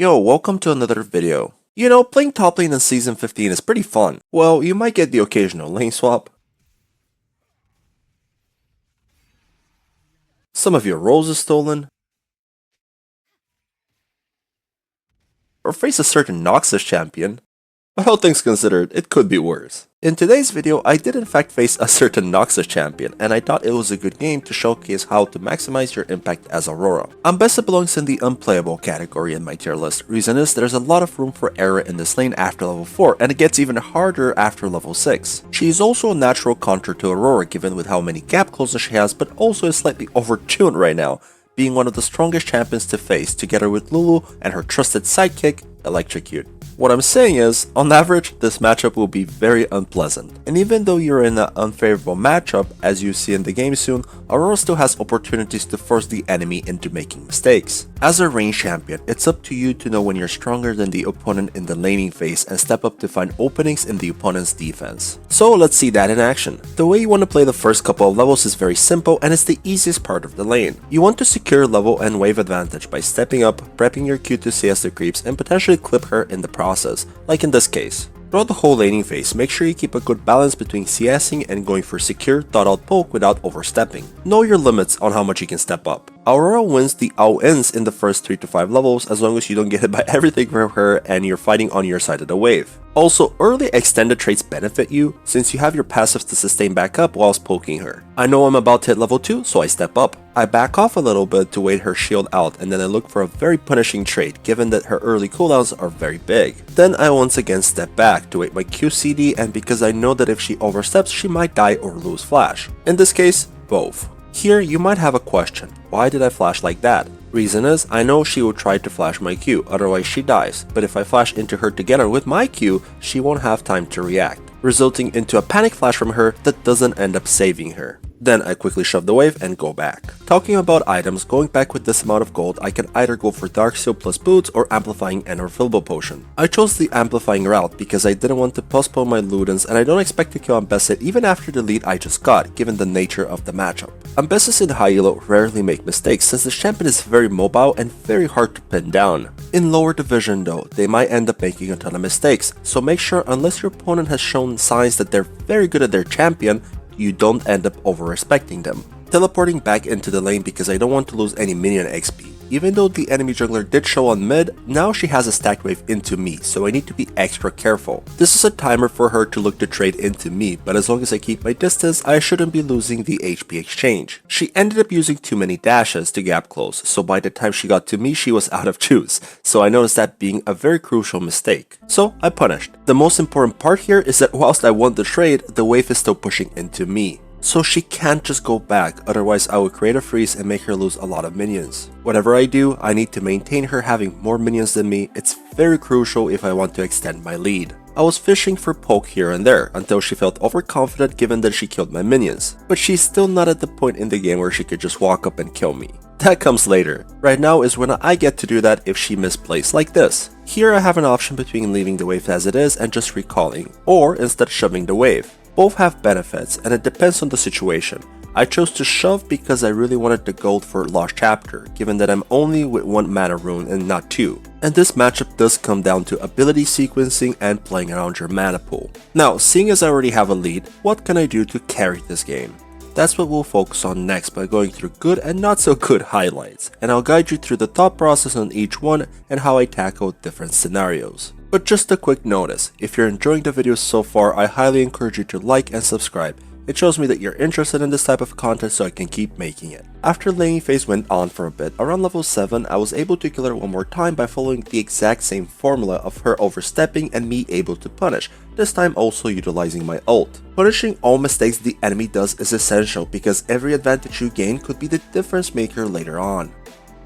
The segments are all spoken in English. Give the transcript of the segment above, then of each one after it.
Yo, welcome to another video. Playing top lane in Season 15 is pretty fun. Well, you might get the occasional lane swap, some of your roles is stolen, or face a certain Noxus champion. But all things considered, it could be worse. In today's video, I did in fact face a certain Noxus champion, and I thought it was a good game to showcase how to maximize your impact as Aurora. Ambessa belongs in the unplayable category in my tier list. Reason is, there's a lot of room for error in this lane after level 4, and it gets even harder after level 6. She is also a natural counter to Aurora given with how many gap closes she has, but also is slightly overtuned right now, being one of the strongest champions to face together with Lulu and her trusted sidekick, Electrocute. What I'm saying is, on average, this matchup will be very unpleasant. And even though you're in an unfavorable matchup, as you see in the game soon, Aurora still has opportunities to force the enemy into making mistakes. As a range champion, it's up to you to know when you're stronger than the opponent in the laning phase and step up to find openings in the opponent's defense. So let's see that in action. The way you want to play the first couple of levels is very simple and it's the easiest part of the lane. You want to secure level and wave advantage by stepping up, prepping your Q to CS the creeps, and potentially clip her in the process, like in this case. Throughout the whole laning phase, make sure you keep a good balance between CSing and going for secure, thought-out poke without overstepping. Know your limits on how much you can step up. Aurora wins the all-ins in the first 3 to 5 levels as long as you don't get hit by everything from her and you're fighting on your side of the wave. Also, early extended traits benefit you since you have your passives to sustain back up whilst poking her. I know I'm about to hit level 2, so I step up. I back off a little bit to wait her shield out and then I look for a very punishing trait given that her early cooldowns are very big. Then I once again step back to wait my QCD, and because I know that if she oversteps she might die or lose flash. In this case, both. Here you might have a question, why did I flash like that? Reason is, I know she will try to flash my Q, otherwise she dies, but if I flash into her together with my Q, she won't have time to react, resulting into a panic flash from her that doesn't end up saving her. Then I quickly shove the wave and go back. Talking about items, going back with this amount of gold, I can either go for Dark Seal plus boots or Amplifying and Refillable Potion. I chose the Amplifying route because I didn't want to postpone my Ludens and I don't expect to kill Ambessa even after the lead I just got, given the nature of the matchup. Ambessas in high elo rarely make mistakes since the champion is very mobile and very hard to pin down. In lower division though, they might end up making a ton of mistakes, so make sure unless your opponent has shown signs that they're very good at their champion, you don't end up over-respecting them. Teleporting back into the lane because I don't want to lose any minion XP. Even though the enemy jungler did show on mid, now she has a stacked wave into me, so I need to be extra careful. This is a timer for her to look to trade into me, but as long as I keep my distance, I shouldn't be losing the HP exchange. She ended up using too many dashes to gap close, so by the time she got to me, she was out of juice, so I noticed that being a very crucial mistake. So I punished. The most important part here is that whilst I won the trade, the wave is still pushing into me. So she can't just go back, otherwise I would create a freeze and make her lose a lot of minions. Whatever I do, I need to maintain her having more minions than me. It's very crucial if I want to extend my lead. I was fishing for poke here and there until she felt overconfident given that she killed my minions. But she's still not at the point in the game where she could just walk up and kill me. That comes later. Right now is when I get to do that if she misplays like this. Here I have an option between leaving the wave as it is and just recalling, or instead shoving the wave. Both have benefits and it depends on the situation. I chose to shove because I really wanted the gold for Lost Chapter, given that I'm only with 1 mana rune and not 2. And this matchup does come down to ability sequencing and playing around your mana pool. Now, seeing as I already have a lead, what can I do to carry this game? That's what we'll focus on next by going through good and not so good highlights, and I'll guide you through the thought process on each one and how I tackle different scenarios. But just a quick notice, if you're enjoying the videos so far, I highly encourage you to like and subscribe. It shows me that you're interested in this type of content so I can keep making it. After laning phase went on for a bit, around level 7, I was able to kill her one more time by following the exact same formula of her overstepping and me able to punish, this time also utilizing my ult. Punishing all mistakes the enemy does is essential because every advantage you gain could be the difference maker later on.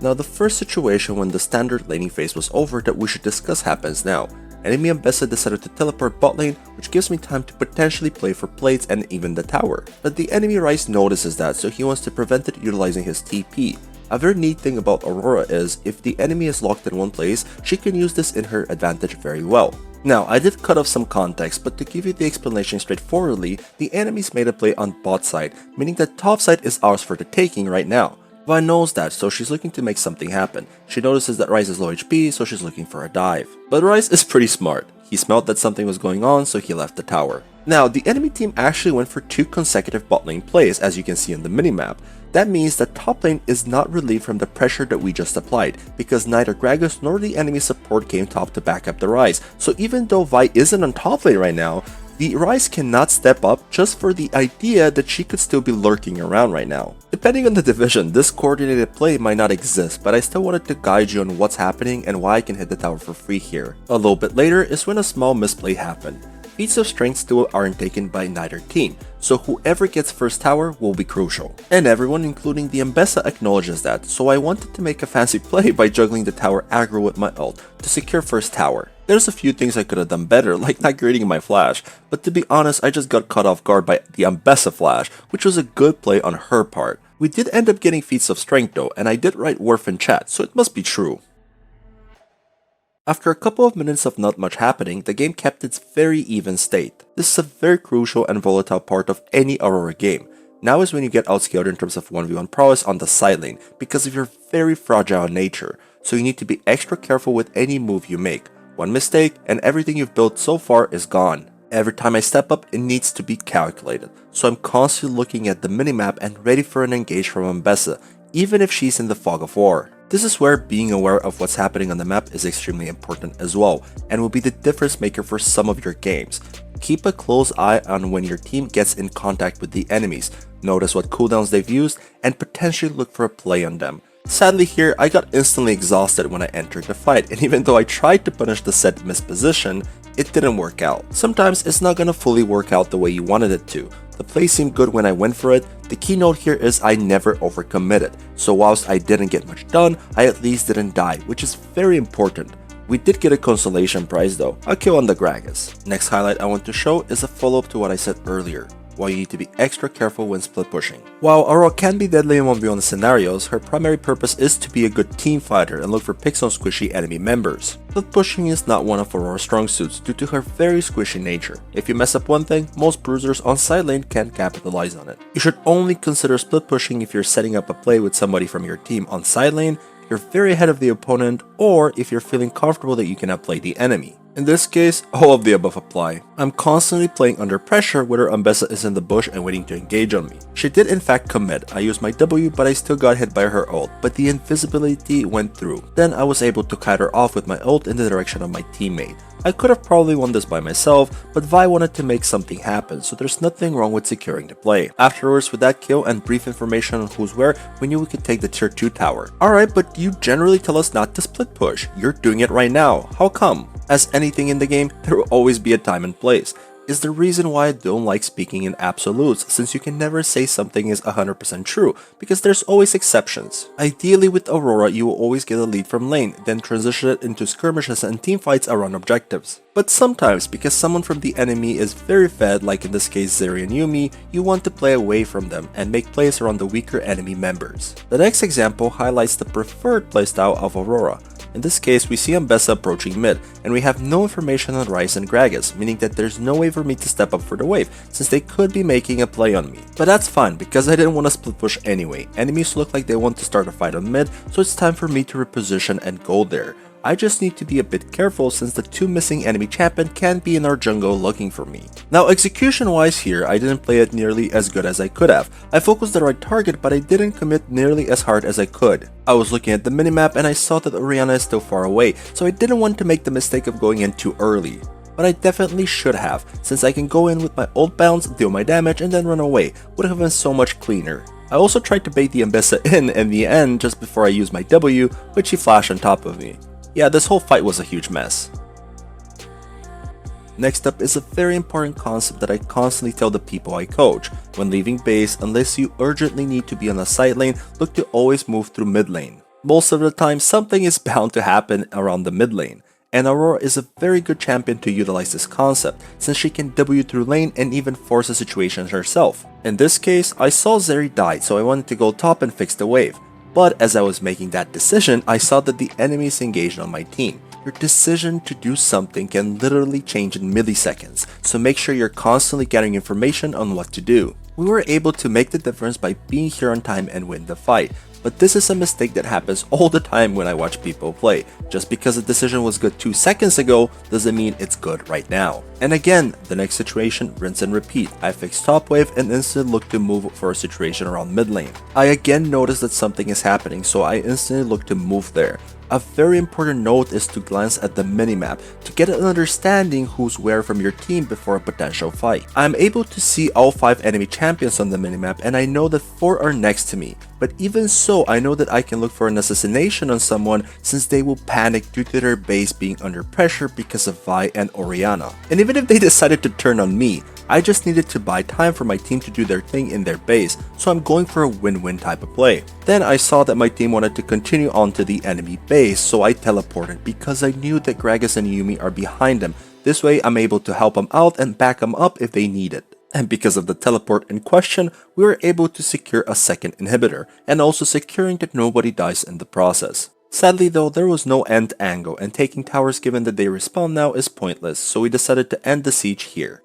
Now the first situation when the standard laning phase was over that we should discuss happens now. Enemy Ambessa decided to teleport bot lane, which gives me time to potentially play for plates and even the tower. But the enemy Ryze notices that, so he wants to prevent it utilizing his TP. A very neat thing about Aurora is, if the enemy is locked in one place, she can use this in her advantage very well. Now, I did cut off some context, but to give you the explanation straightforwardly, the enemies made a play on bot side, meaning that top side is ours for the taking right now. Vi knows that, so she's looking to make something happen. She notices that Ryze is low HP, so she's looking for a dive. But Ryze is pretty smart. He smelled that something was going on, so he left the tower. Now, the enemy team actually went for 2 consecutive bot lane plays, as you can see in the minimap. That means that top lane is not relieved from the pressure that we just applied, because neither Gragas nor the enemy support came top to back up the Ryze. So even though Vi isn't on top lane right now, the Ryze cannot step up just for the idea that she could still be lurking around right now. Depending on the division, this coordinated play might not exist, but I still wanted to guide you on what's happening and why I can hit the tower for free here. A little bit later is when a small misplay happened. Feats of strength still aren't taken by neither team, so whoever gets first tower will be crucial. And everyone, including the Ambessa, acknowledges that, so I wanted to make a fancy play by juggling the tower aggro with my ult to secure first tower. There's a few things I could have done better, like not creating my flash, but to be honest, I just got caught off guard by the Ambessa flash, which was a good play on her part. We did end up getting feats of strength though, and I did write Worf in chat, so it must be true. After a couple of minutes of not much happening, the game kept its very even state. This is a very crucial and volatile part of any Aurora game. Now is when you get outscaled in terms of 1v1 prowess on the side lane, because of your very fragile nature, so you need to be extra careful with any move you make. One mistake, and everything you've built so far is gone. Every time I step up, it needs to be calculated, so I'm constantly looking at the minimap and ready for an engage from Ambessa, even if she's in the fog of war. This is where being aware of what's happening on the map is extremely important as well, and will be the difference maker for some of your games. Keep a close eye on when your team gets in contact with the enemies, notice what cooldowns they've used, and potentially look for a play on them. Sadly here, I got instantly exhausted when I entered the fight, and even though I tried to punish the said misposition, it didn't work out. Sometimes it's not gonna fully work out the way you wanted it to. The play seemed good when I went for it. The keynote here is I never overcommitted, so whilst I didn't get much done, I at least didn't die, which is very important. We did get a consolation prize though, a kill on the Gragas. Next highlight I want to show is a follow-up to what I said earlier, why you need to be extra careful when split pushing. While Aurora can be deadly in 1v1 scenarios, her primary purpose is to be a good team fighter and look for picks on squishy enemy members. Split pushing is not one of Aurora's strong suits due to her very squishy nature. If you mess up one thing, most bruisers on side lane can capitalize on it. You should only consider split pushing if you're setting up a play with somebody from your team on side lane, you're very ahead of the opponent, or if you're feeling comfortable that you can outplay the enemy. In this case, all of the above apply. I'm constantly playing under pressure whether Ambessa is in the bush and waiting to engage on me. She did in fact commit. I used my W, but I still got hit by her ult, but the invisibility went through. Then I was able to kite her off with my ult in the direction of my teammate. I could have probably won this by myself, but Vi wanted to make something happen, so there's nothing wrong with securing the play. Afterwards, with that kill and brief information on who's where, we knew we could take the tier 2 tower. Alright, but you generally tell us not to split push. You're doing it right now. How come? As anything in the game, there will always be a time and place. Is the reason why I don't like speaking in absolutes, since you can never say something is 100% true, because there's always exceptions. Ideally with Aurora, you will always get a lead from lane, then transition it into skirmishes and teamfights around objectives. But sometimes, because someone from the enemy is very fed, like in this case Zeri and Yuumi, you want to play away from them and make plays around the weaker enemy members. The next example highlights the preferred playstyle of Aurora. In this case, we see Ambessa approaching mid, and we have no information on Ryze and Gragas, meaning that there's no way for me to step up for the wave, since they could be making a play on me. But that's fine, because I didn't want to split push anyway. Enemies look like they want to start a fight on mid, so it's time for me to reposition and go there. I just need to be a bit careful since the 2 missing enemy champion can be in our jungle looking for me. Now execution wise here, I didn't play it nearly as good as I could have. I focused the right target, but I didn't commit nearly as hard as I could. I was looking at the minimap and I saw that Orianna is still far away, so I didn't want to make the mistake of going in too early. But I definitely should have, since I can go in with my ult bounce, deal my damage, and then run away. Would have been so much cleaner. I also tried to bait the Ambessa in the end just before I used my W, which she flashed on top of me. Yeah, this whole fight was a huge mess. Next up is a very important concept that I constantly tell the people I coach. When leaving base, unless you urgently need to be on a side lane, look to always move through mid lane. Most of the time, something is bound to happen around the mid lane. And Aurora is a very good champion to utilize this concept, since she can W through lane and even force the situation herself. In this case, I saw Zeri died, so I wanted to go top and fix the wave. But as I was making that decision, I saw that the enemies engaged on my team. Your decision to do something can literally change in milliseconds, so make sure you're constantly getting information on what to do. We were able to make the difference by being here on time and win the fight. but this is a mistake that happens all the time when I watch people play. Just because a decision was good 2 seconds ago doesn't mean it's good right now. And again, the next situation, rinse and repeat. I fixed top wave and instantly looked to move for a situation around mid lane. I again noticed that something is happening, so I instantly looked to move there. A very important note is to glance at the minimap to get an understanding who's where from your team before a potential fight. I'm able to see all 5 enemy champions on the minimap and I know that 4 are next to me, but even so I know that I can look for an assassination on someone since they will panic due to their base being under pressure because of Vi and Orianna. And even if they decided to turn on me, I just needed to buy time for my team to do their thing in their base, so I'm going for a win-win type of play. Then I saw that my team wanted to continue on to the enemy base, so I teleported because I knew that Gragas and Yuumi are behind them. This way I'm able to help them out and back them up if they need it. And because of the teleport in question, we were able to secure a second inhibitor, and also securing that nobody dies in the process. Sadly though, there was no end angle, and taking towers given that they respawn now is pointless, so we decided to end the siege here.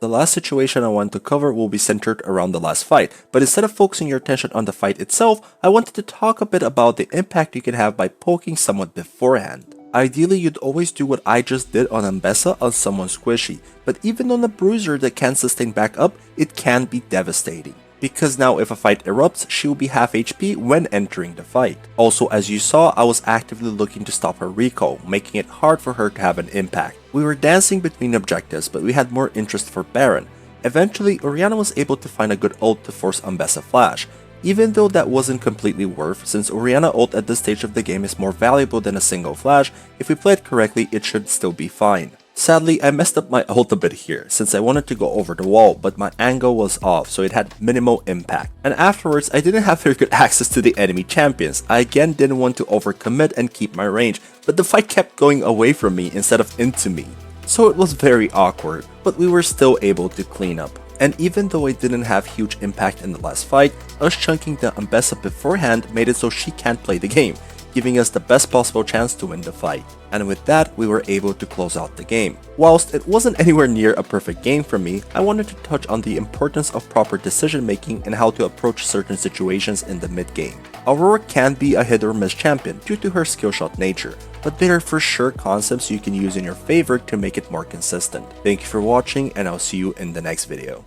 The last situation I want to cover will be centered around the last fight, but instead of focusing your attention on the fight itself, I wanted to talk a bit about the impact you can have by poking someone beforehand. Ideally, you'd always do what I just did on Ambessa on someone squishy, but even on a bruiser that can sustain back up, it can be devastating. Because now if a fight erupts, she will be half HP when entering the fight. Also, as you saw, I was actively looking to stop her recall, making it hard for her to have an impact. We were dancing between objectives, but we had more interest for Baron. Eventually, Orianna was able to find a good ult to force Ambessa flash, even though that wasn't completely worth, since Orianna ult at this stage of the game is more valuable than a single flash. If we play it correctly, it should still be fine. Sadly, I messed up my ult a bit here, since I wanted to go over the wall, but my angle was off, so it had minimal impact. And afterwards, I didn't have very good access to the enemy champions. I again didn't want to overcommit and keep my range, but the fight kept going away from me instead of into me. So it was very awkward, but we were still able to clean up. And even though I didn't have huge impact in the last fight, us chunking the Ambessa beforehand made it so she can't play the game, giving us the best possible chance to win the fight. And with that, we were able to close out the game. Whilst it wasn't anywhere near a perfect game for me, I wanted to touch on the importance of proper decision making and how to approach certain situations in the mid game. Aurora can be a hit or miss champion due to her skill shot nature, but there are for sure concepts you can use in your favor to make it more consistent. Thank you for watching, and I'll see you in the next video.